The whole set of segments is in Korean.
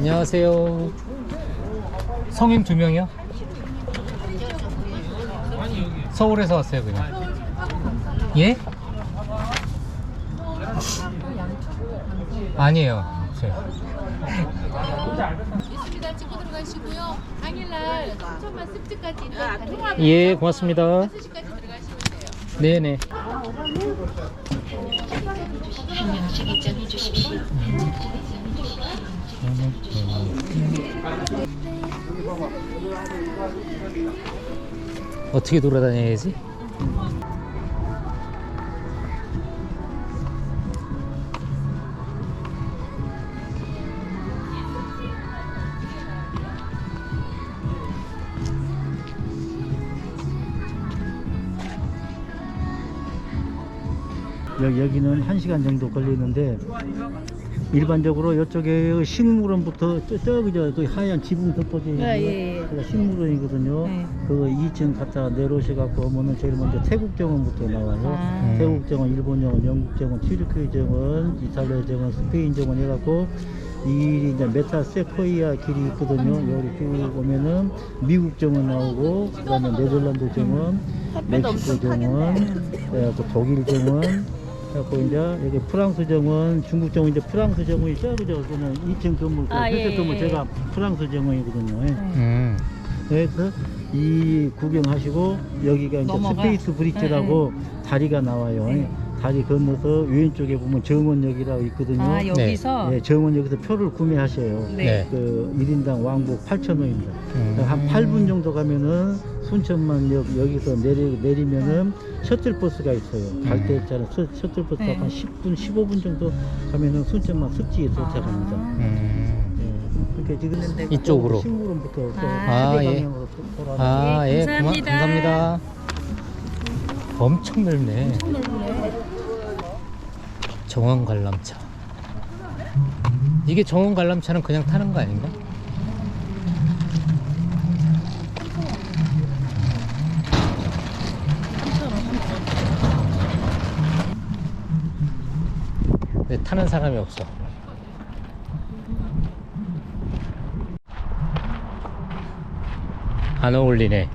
안녕하세요. 성인 2명이요? 서울에서 왔어요, 그냥. 예? 아니에요. 있습니다. 찍고 들어가시고요. 당일날 천만 습지까지 예, 고맙습니다. 5시까지 들어가시면 돼요. 네네. 한명씩 입장해 주십시오. 어떻게 돌아다녀야지? 여기는 1시간 정도 걸리는데 일반적으로 이쪽에 식물원부터 저기저 그 하얀 지붕 덮어진 그가 식물원이거든요. 그거 2층 갔다 내려오셔갖고 오면은 제일 먼저 태국정원부터 나와요. 태국정원, 일본정원, 영국정원, 튀르키예 정원, 이탈리아 정원, 스페인 정원 해갖고 이 이제 메타세코이아 길이 있거든요. 여기 쭉 오면은 미국 정원 나오고, 그다음에 네덜란드 정원, 멕시코 정원, 또 독일 정원. 그래갖고 이제 여기 프랑스 정원, 중국 정원, 이제 프랑스 정원이 저기죠. 저는 2층 건물, 회색 건물 제가 프랑스 정원이거든요. 그래서 이 구경하시고 여기가 이제 스페이스 브릿지라고 다리가 나와요. 다리 건너서 왼쪽에 보면 정원역이라고 있거든요. 아, 여기서? 네, 정원역에서 표를 구매하셔요. 네. 그 1인당 왕복 8,000원입니다. 한 8분 정도 가면은 순천만역 여기서 내리면은 셔틀버스가 있어요. 갈 때 있잖아요. 셔틀버스가 한 10분, 15분 정도 가면은 순천만 습지에 도착합니다. 그러니까 지금 이쪽으로. 식물원부터 예. 아, 예. 감사합니다. 감사합니다. 엄청 넓네. 정원 관람차. 이게 정원 관람차는 그냥 타는 거 아닌가? 근데 타는 사람이 없어. 안 어울리네.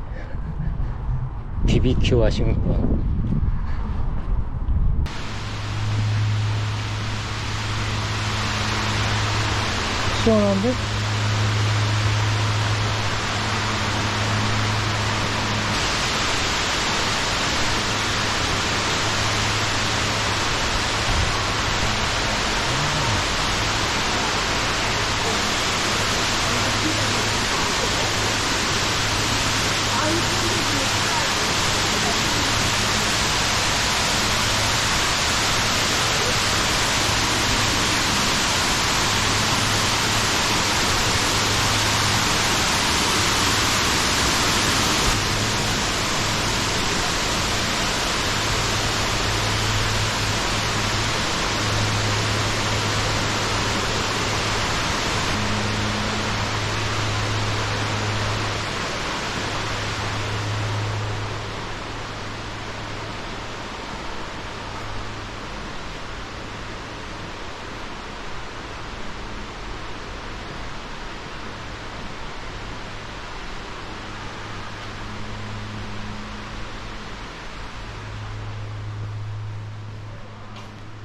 BBQ 하신 분. 시원한데?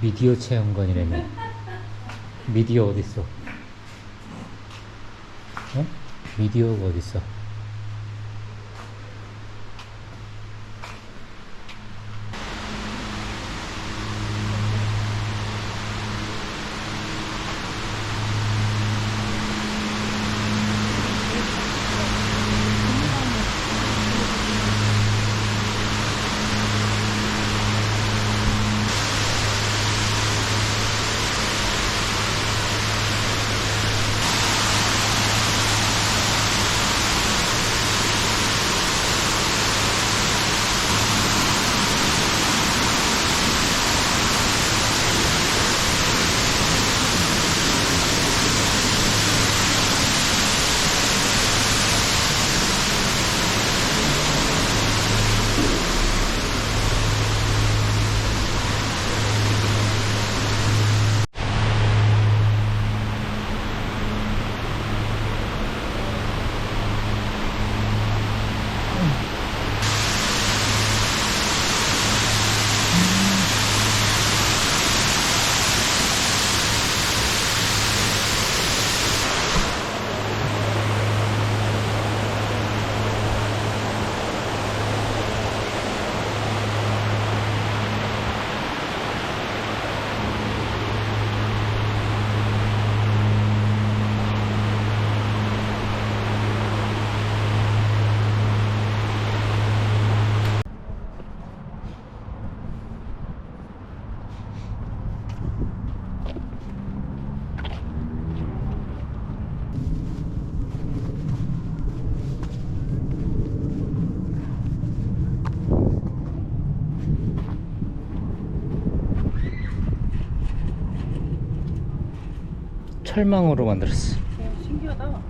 미디어 체험관이라네. 미디어 어딨어? 어? 미디어가 어딨어? 철망으로 만들었어. 신기하다.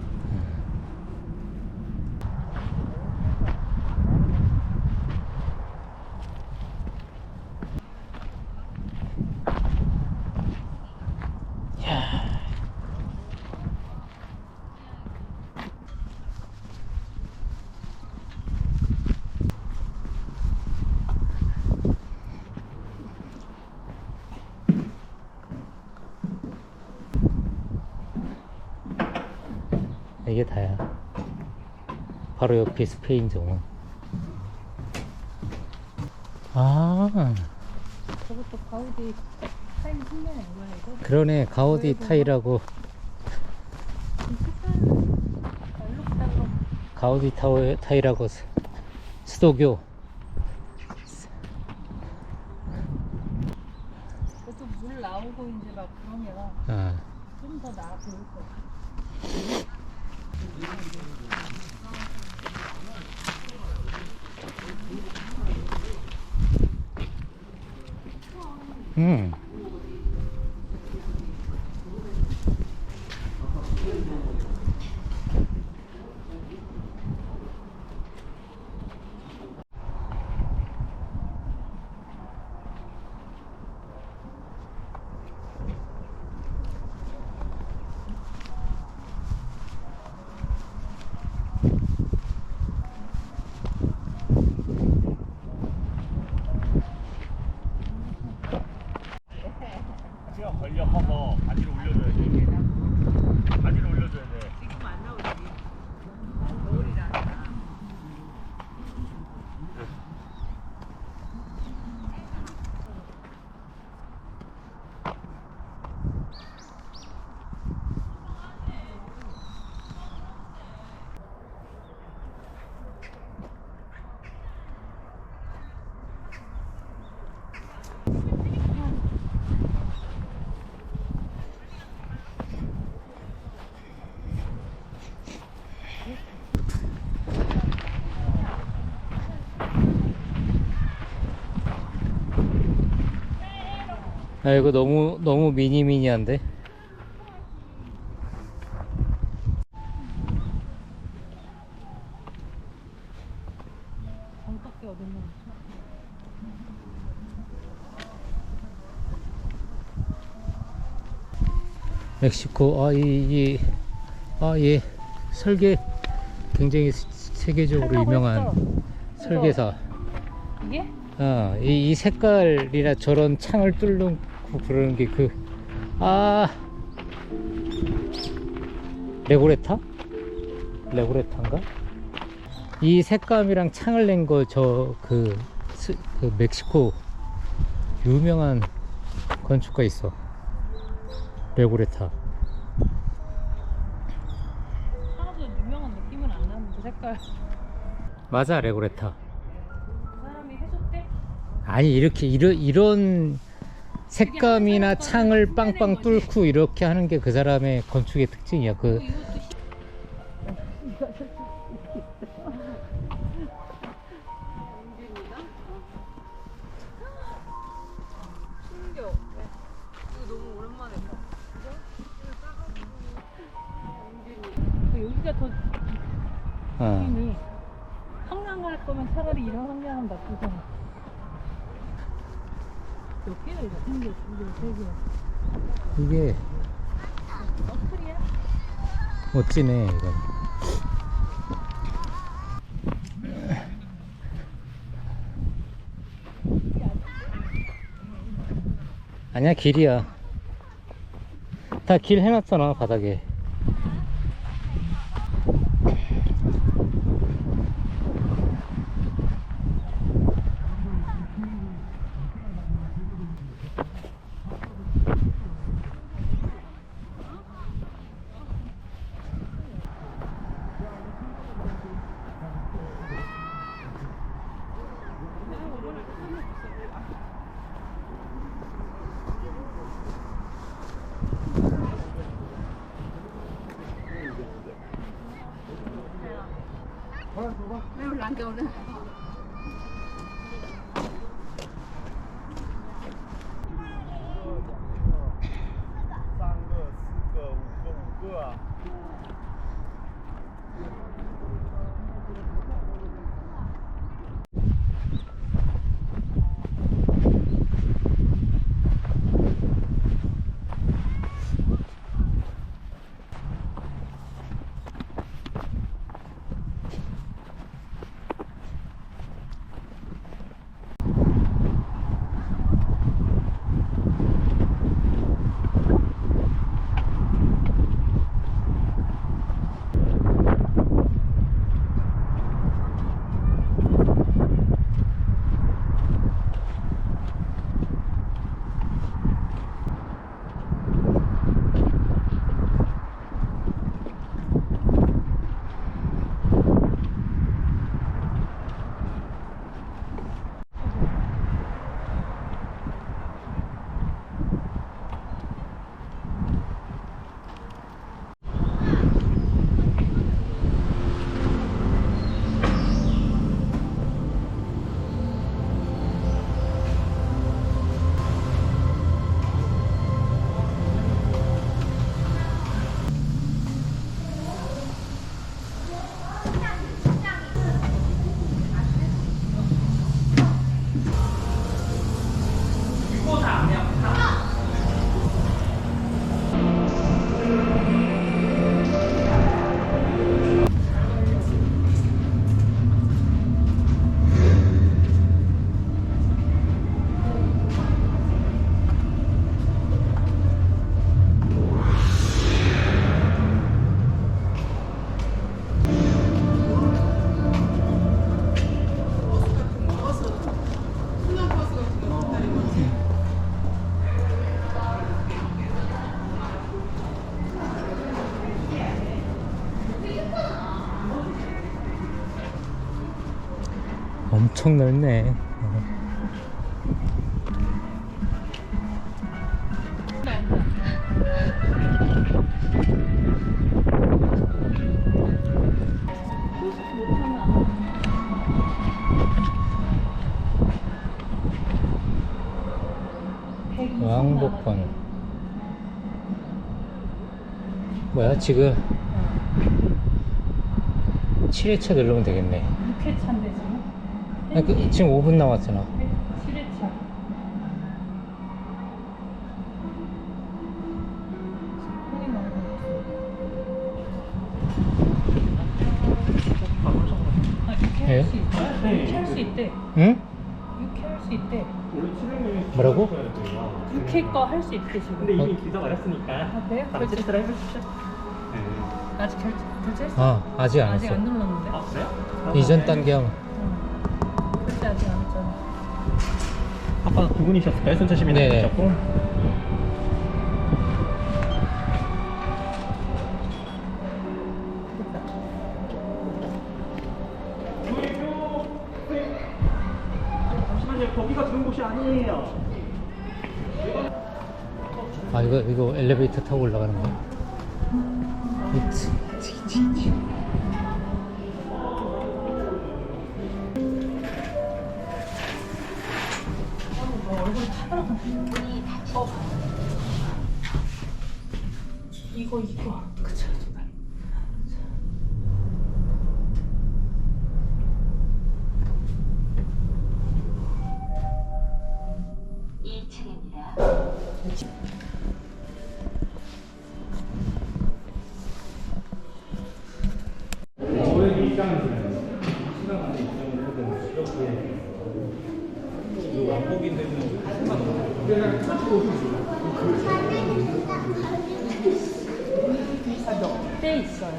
야. 이게 다야. 바로 옆에 스페인 정원. 아, 저것도 가우디 타임 흉내낸 거야 이거? 그러네. 가우디 타이라고. 알록달록. 가우디 타이라고 수도교. 그것도 물 나오고 이제 막 그러면 아, 좀 더 나아 보일 거야. 음. 걸려서 바지를 올려줘야 돼. 바지를 올려줘야 돼. 아, 이거 너무 미니미니한데? 정떡게 어딨나? 멕시코. 예. 설계 굉장히 세계적으로 유명한 설계사. 이게? 이 색깔이나 저런 창을 뚫는 그런 게 레고레타인가? 이 색감이랑 창을 낸 거 그 멕시코 유명한 건축가 있어. 레고레타. 하나도 유명한 느낌은 안 나는데 색깔. 맞아, 레고레타. 그 사람이 해줬대? 아니, 이런 색감이나 창을 빵빵 뚫고 이렇게 하는 게 그 사람의 건축의 특징이야. 이것도 신기해. 이거 너무 오랜만에 봐. 여기가 더 느낌이 황량할 거면 차라리 이런 황량은 나쁘잖아. 몇 개야 이거? 한 개, 두 개, 세 개. 이게 서클이야? 멋지네, 이건. 아니야, 길이야. 다 길 해놨잖아, 바닥에. 엄청 넓네. 왕복권. 뭐야 지금 7회차 누르면 되겠네. 6회차인데 지금? 아니, 지금 5분 남았잖아. 7회차. 예? 6회 할 수 있대. 응? 6회 할 수 있대. 뭐라고? 6회 거 할 수 있대 지금. 근데 이미 기사 맞았으니까 아, 그래요? 다른 테스트를 해보십시오. 아직 결제했어? 아 아직 안 아직 했어. 안 눌렀는데? 아 그래요? 이전 단계 하면. 결제 아직 안 했잖아. 아까 두 분이셨어요? 순차 시민 네네. 하셨고 잠시만요. 거기가 좋은 곳이 아니에요. 아 이거 엘리베이터 타고 올라가는 거야? 치. 이거. 그쵸. 때 있어요?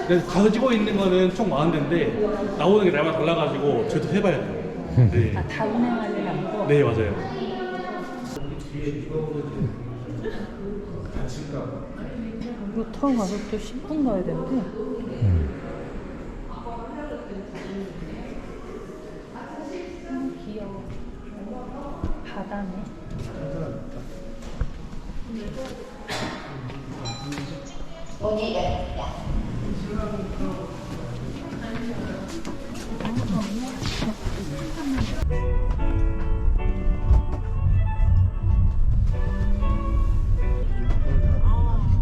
그래서 가서 찍고 있는 거는 총 40대인데 나오는 게 날마다 달라가지고 저도 해봐야 돼요. 네. 아, 다 운행하지 않고? 네 맞아요. 이거 타고 가서 또 10분 가야 되는데. 귀여워. 바다네.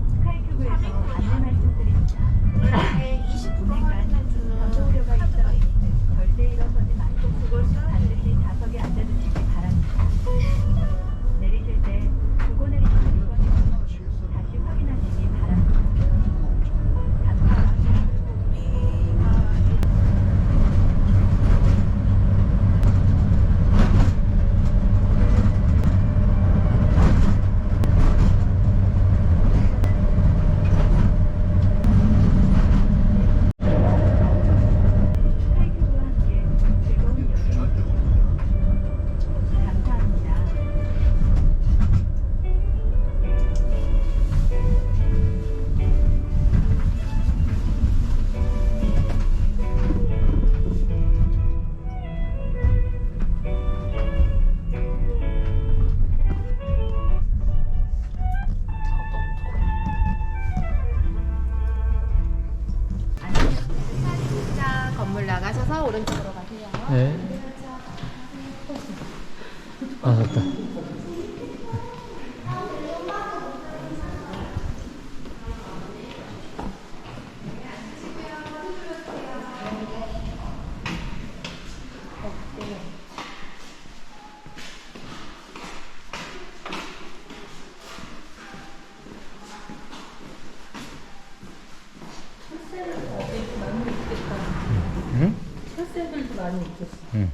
스카이큐브에서 안에 있겠어. 응.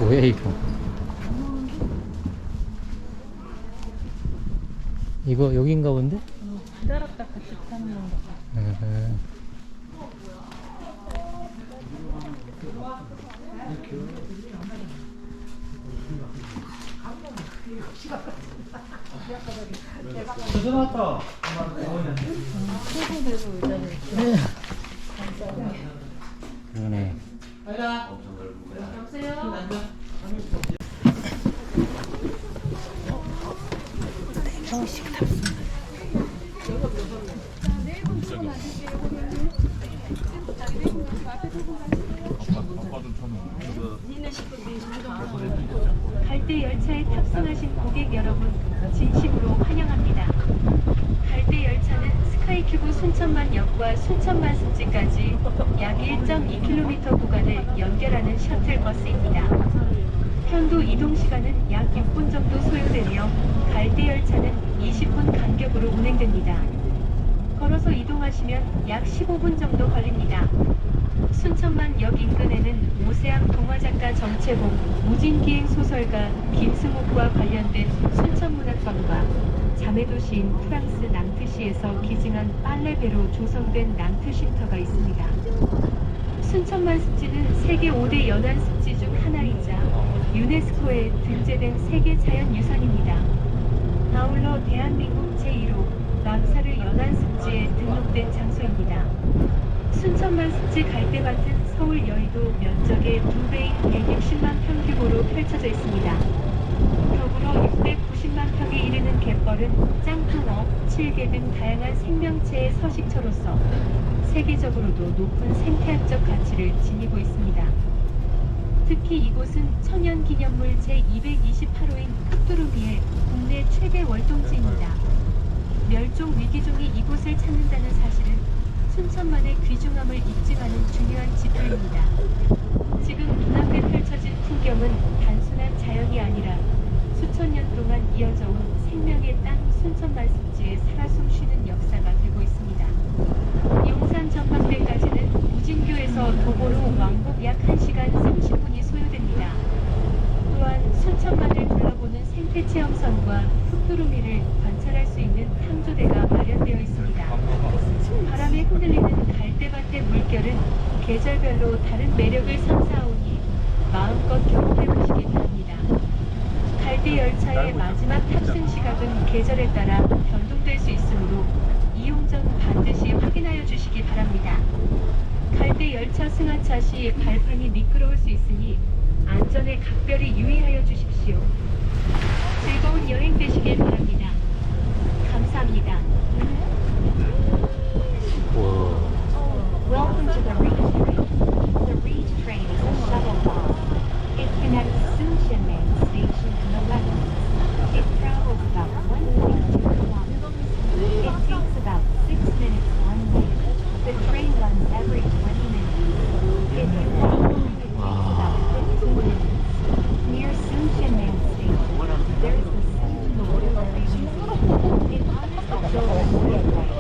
뭐야 이거? 이거 여긴가 본데? 기다렸다 같이 타는 건가 봐. 음. 그러네. 갈대 열차에 탑승하신 고객 여러분, 진심으로 환영합니다. 갈대 열차는 스카이큐브 순천만역과 순천만습지까지 약 1.2km 구간을 연결하는 셔틀버스입니다. 편도 이동 시간은 약 6분 정도 소요되며 갈대 열차는 20분 간격으로 운행됩니다. 걸어서 이동하시면 약 15분 정도 걸립니다. 순천만역 인근에는 오세암 동화작가 정채봉, 무진기행 소설가 김승옥과 관련된 순천문학관과 자매도시인 프랑스 낭트시에서 기증한 빨래배로 조성된 낭트 쉼터가 있습니다. 순천만 습지는 세계 5대 연안 습지 중 하나이자 유네스코에 등재된 세계 자연유산입니다. 아울러 대한민국 제1호 람사르 연안 습지에 등록된 장소입니다. 순천만 습지 갈대밭은 서울 여의도 면적의 2배인 160만 평 규모로 펼쳐져 있습니다. 더불어 690만 평에 이르는 갯벌은 짱탕어, 칠개 등 다양한 생명체의 서식처로서 세계적으로도 높은 생태학적 가치를 지니고 있습니다. 특히 이곳은 천연기념물 제228호인 흑두루미의 국내 최대 월동지입니다. 멸종 위기종이 이곳을 찾는다는 사실은 순천만의 귀중함을 입증하는 중요한 지표입니다. 지금 눈앞에 펼쳐진 풍경은 단순한 자연이 아니라 수천 년 동안 이어져 온 생명의 땅 순천만 습지에 살아 숨쉬는 역사가 되고 있습니다. 용산 전망대까지는 우진교에서 도보로 왕복 약 1시간 30분이 소요됩니다. 또한 순천만을 둘러보는 생태체험선과 흑두루미를 관찰할 수 있는 탕조대가 마련되어 있습니다. 바람에 흔들리는 갈대밭의 물결은 계절별로 다른 매력을 선사하오니 마음껏 경험해보시기 바랍니다. 갈대 열차의 마지막 탑승 시각은 계절에 따라 변동될 수 있으므로 이용 전 반드시 확인하여 주시기 바랍니다. 갈대 열차 승하차 시 발판이 미끄러울 수 있으니 안전에 각별히 유의하여 주십시오. 즐거운 여행 되시길 바랍니다. 감사합니다. Welcome to the Reach train. The Reach train is a shuttle bus. It connects Sunshinman Station and the wetlands. It travels about 1.2 kilometers. It takes about 6 minutes one way. The train runs every 20 minutes. If you walk, it takes about 15 minutes. Near Sunshinman Station, there is the Sunshin Literary Museum. It honors the children's playwright,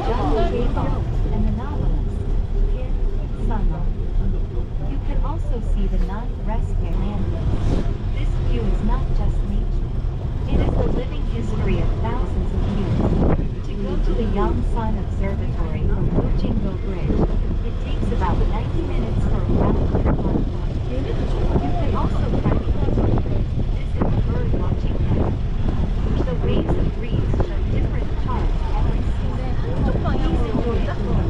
John J. Fox, and the novelist, Kit Sumner. You can also see the non-rescue landing. This view is not just nature. It is the living history of thousands of years. To go to the Yongsan Observatory from Bujingo Bridge, it takes about 90 minutes for a round trip on foot. You can also try to visit the bird watching pen. The waves of breeze show different charts every season. Please enjoy the tour.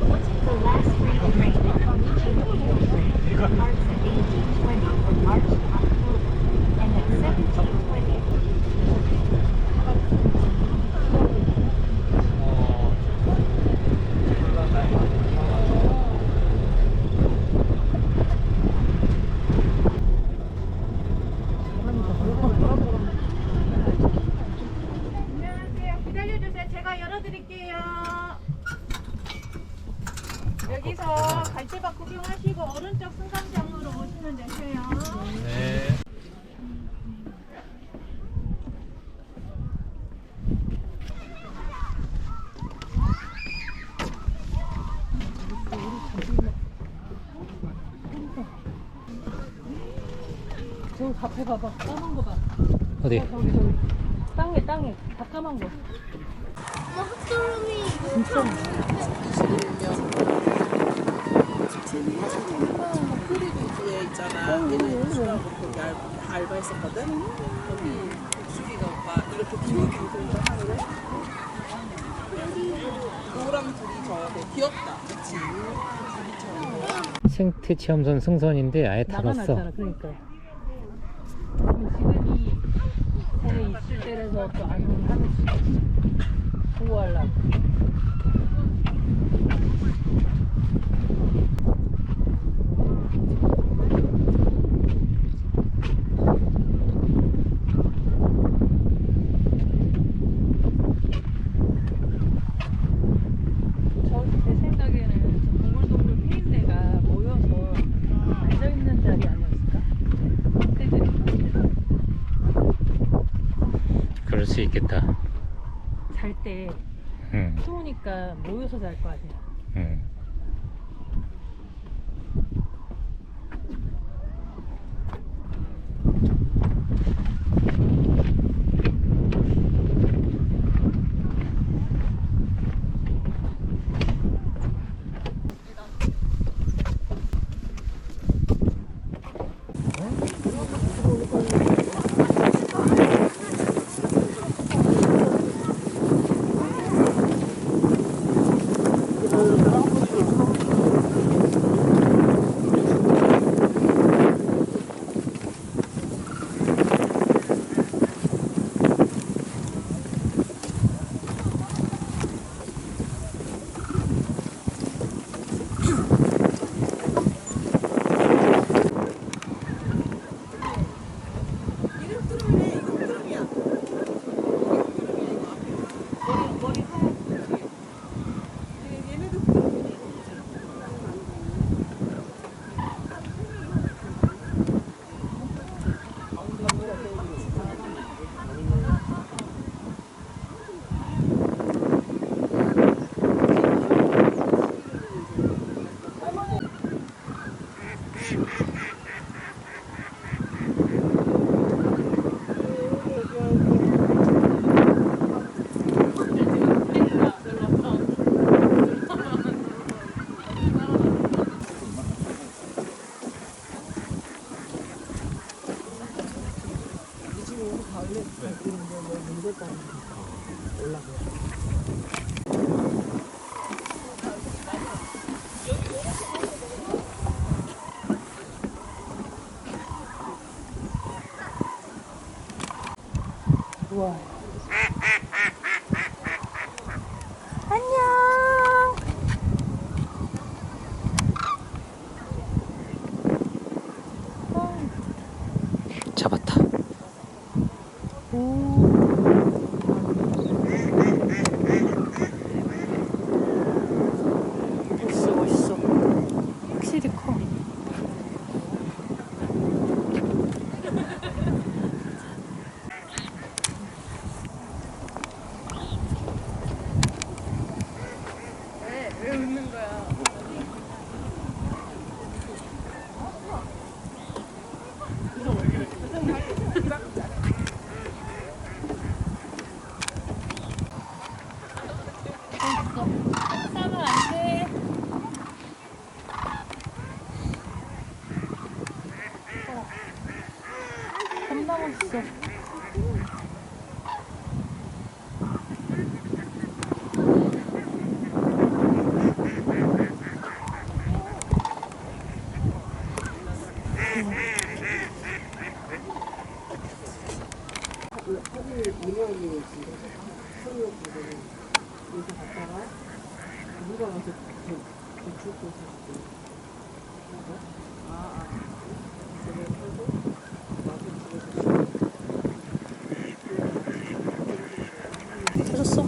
The last free train from Bujingo Bridge departs at 18:20 from March to October, and at 17:20. 안녕하세요. 기다려주세요. 제가 열어드릴게요. 저기 앞에 봐봐. 까만 거 봐. 어디? 저기. 땅에 다 까만 거. 진짜. 얘 있잖아. 얘는 수라고 거기 알바했었거든. 거기 수기가 오빠 이렇게 키우고 하는데 노랑 둘이 저거 귀엽다. 그치? 생태 체험선 승선인데 아예 닫았어. 나가놨잖아. 그러니까. 그럼 지금 이 새 있을 때라서 또 안 하겠지. 보호하려고. 제 생각에는 저 동물동물 피임대가 모여서 앉아있는 자리 아니었을까? 새들이 그럴 수 있겠다. 잘 때 응, 추우니까 모여서 잘 거 아니야. 응. 우와. 잡았다. 멋있어. 확실히 커. 싸면 안 돼. 겁나 멋있어. 터졌어?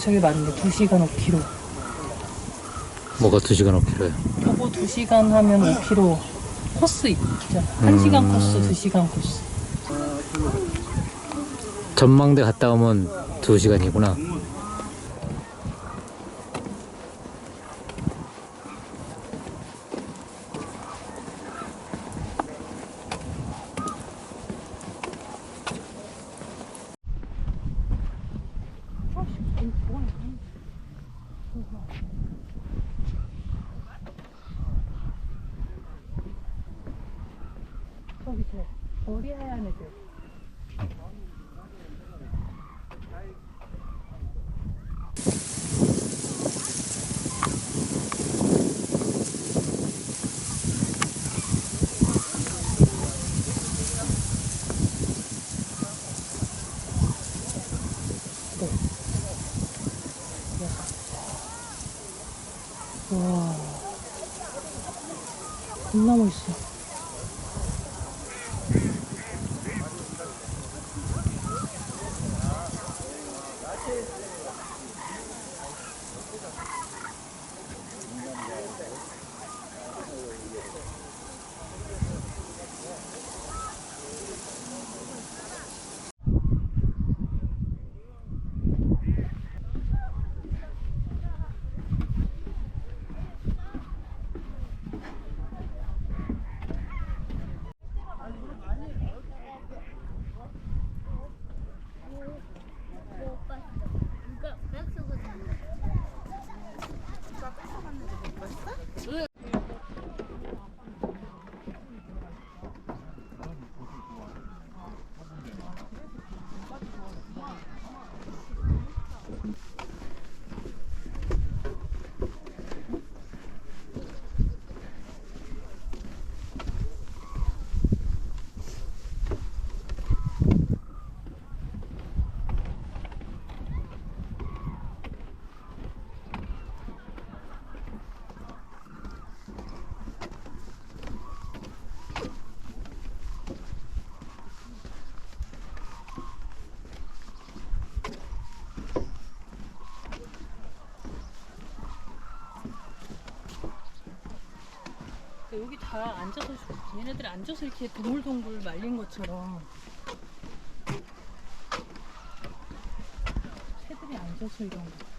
도착이 맞는데 2시간 5km. 뭐가 2시간 5km예요? 도보 2시간 하면 5km 코스 있잖아. 1시간 코스, 2시간 코스. 전망대 갔다 오면 2시간이구나. 저기 저 머리 하얀 애들. 와, 겁나 멋있어. 여기 다 앉아서 얘네들이 앉아서 이렇게 동글동글 말린 것처럼 새들이 앉아서 이런 거.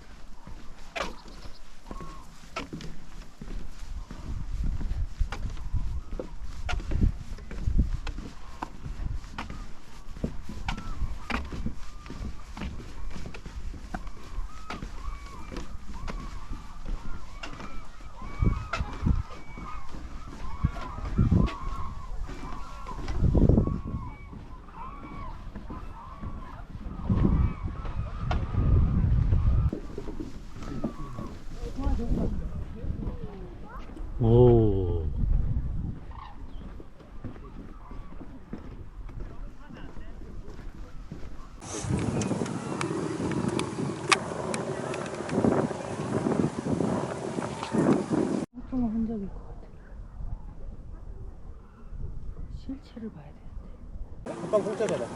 오. 뚱뚱한 흔적일 것 같아. 실체를 봐야 되는데.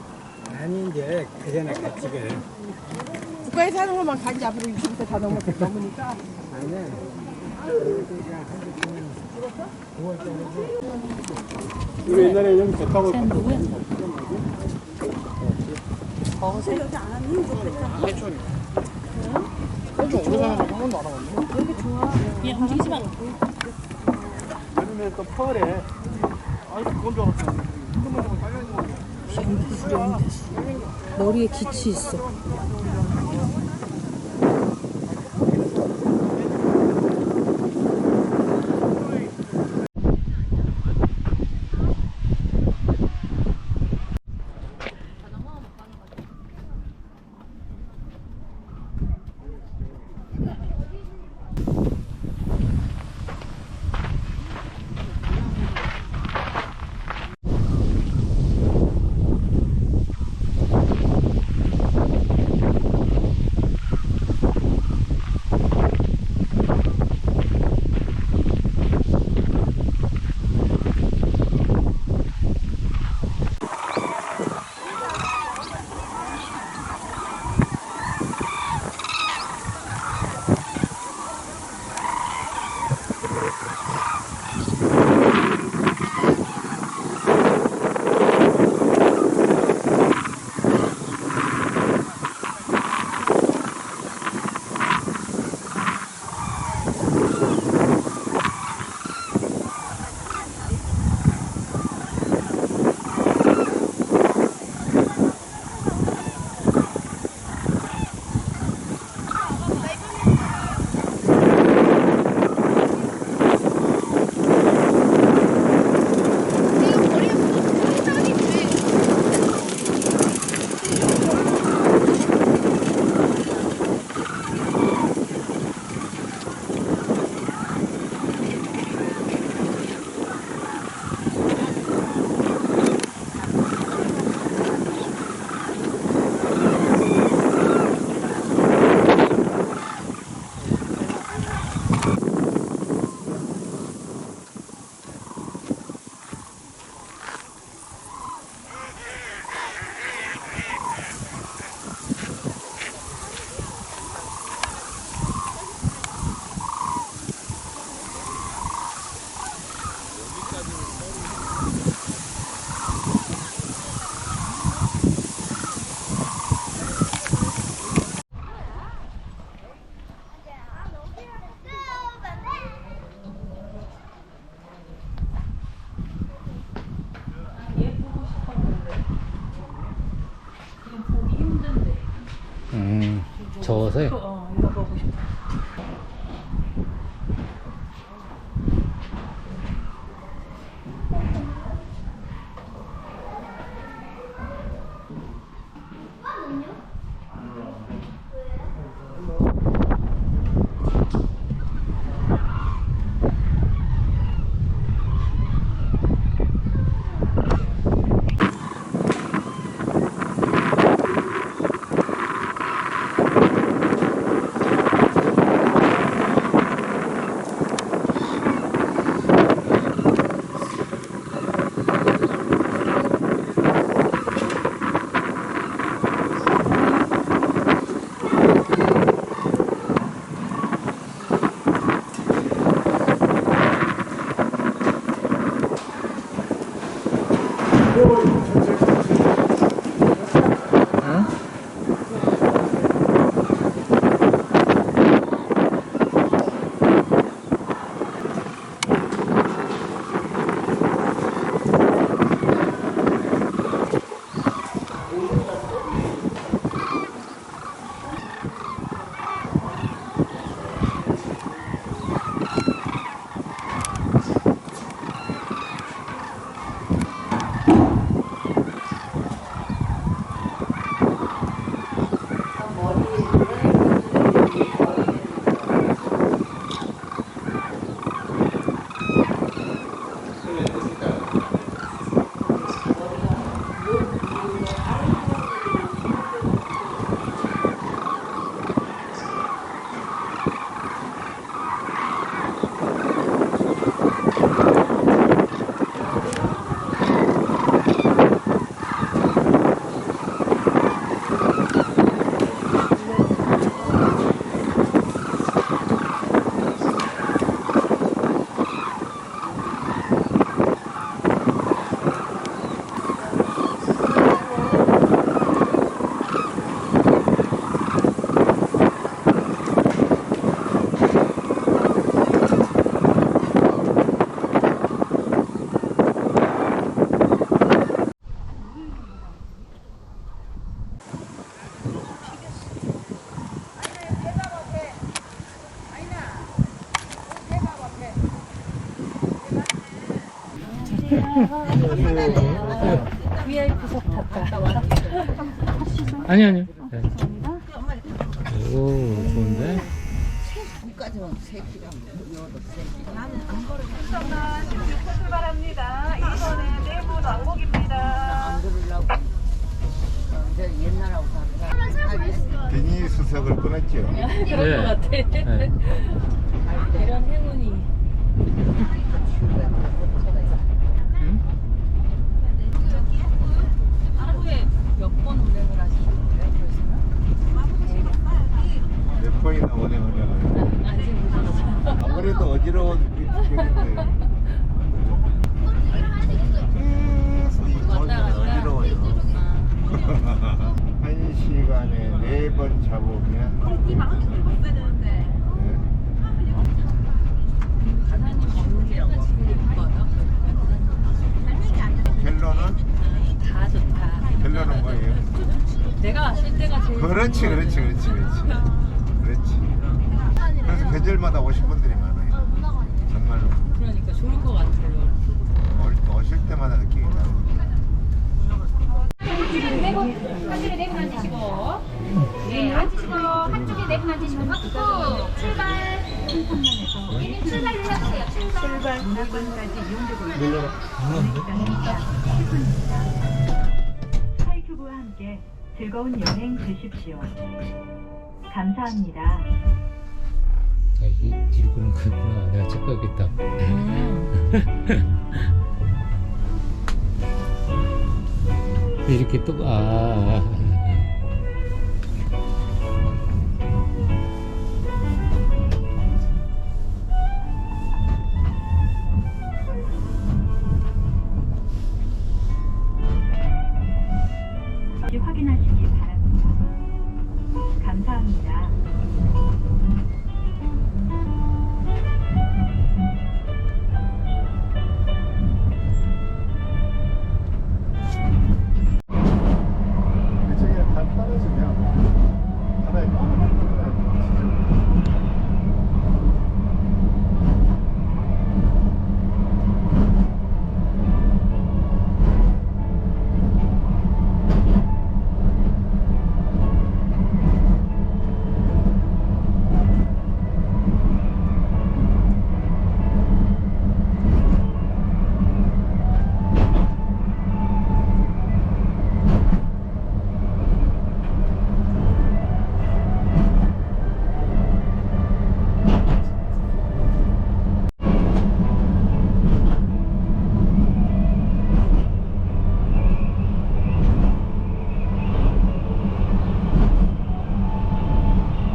아니 이제 그 전에 같이 가. 국가에 사는 것만 간지 앞으로 60세 다 넘으니까. 우리 옛날에 여기 배 타고 쟤는 누구야? 얘 움직이지 마. 여름에 또 펄에 아이 그건 줄 알았어. 머리에 기치 있어. 저어서요? 이거 보고 싶어. VIP석 탔다. 아니 아니요. 네. 오 좋은데. 출발합니다. 2번에 내부 왕복입니다. 비닐 수석을 끊었죠. 그럴 것 같아. 네. 이런 행운이. 하루에 몇 번 운행을 하시는 거예요? 몇 번이나 운행을 아무래도 어지러운 길인데 계속 이 거리가 어지러워요. 1시간에 4번 잡으면 갤러는? 다 좋다. 갤러는 뭐예요? 내가 왔을 때가 제일 그렇지. 그래서 계절마다 오신 분들이 많아요. 정말로. 그러니까 좋을 것 같아요. 오실 때마다 느낌이 다르니까. 한 줄에 네분 앉으시고, 네, 앉으시고, 한쪽에 네분 앉으시고, 박수, 출발. 이님 출발 눌러주세요, 출발. 하이큐브와 함께 즐거운 여행 되십시오. 감사합니다. 이 뒤로 끄는 거구나. 내가 착각했다. 이렇게 또